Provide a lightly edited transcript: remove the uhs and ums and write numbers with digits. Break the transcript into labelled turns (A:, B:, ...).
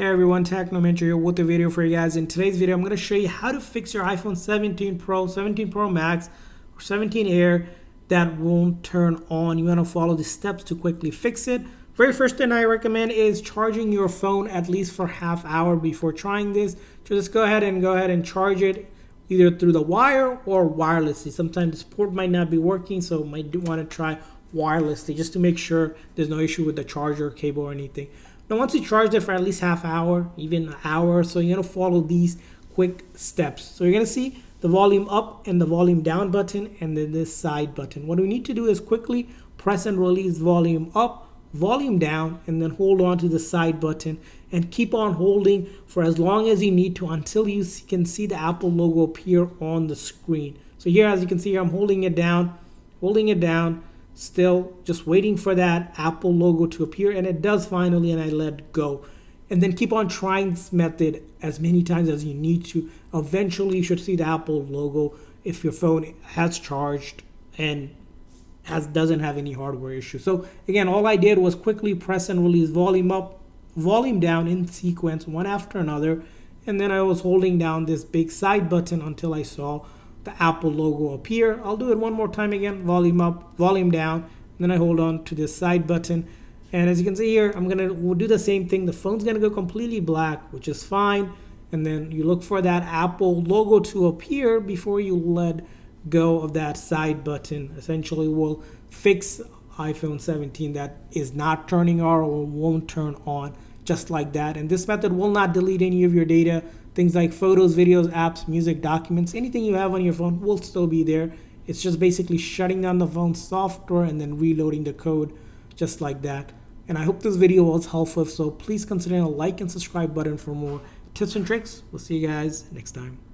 A: Hey everyone, Technomentor here with a video for you guys. In today's video, I'm going to show you how to fix your iPhone 17 Pro, 17 Pro Max, or 17 Air that won't turn on. You want to follow the steps to quickly fix it. Very first thing I recommend is charging your phone at least for half hour before trying this. Just go ahead and charge it either through the wire or wirelessly. Sometimes this port might not be working, so you might want to try wirelessly just to make sure there's no issue with the charger cable or anything. Now once you charge it for at least half hour, even an hour or so, you're going to follow these quick steps. So you're going to see the volume up and the volume down button, and then this side button. What we need to do is quickly press and release volume up, volume down, and then hold on to the side button and keep on holding for as long as you need to until you can see the Apple logo appear on the screen. So here, as you can see here, I'm holding it down, still just waiting for that Apple logo to appear, and it does finally, and I let go. And then keep on trying this method as many times as you need to. Eventually you should see the Apple logo if your phone has charged and doesn't have any hardware issue. So again, all I did was quickly press and release volume up, volume down in sequence, one after another, and then I was holding down this big side button until I saw the Apple logo appear. I'll do it one more time again, volume up, volume down, and then I hold on to this side button. And as you can see here, we'll do the same thing. The phone's gonna go completely black, which is fine. And then you look for that Apple logo to appear before you let go of that side button. Essentially will fix iPhone 17 that is not turning on or won't turn on, just like that. And this method will not delete any of your data. Things like photos, videos, apps, music, documents, anything you have on your phone will still be there. It's just basically shutting down the phone software and then reloading the code just like that. And I hope this video was helpful. So please consider a like and subscribe button for more tips and tricks. We'll see you guys next time.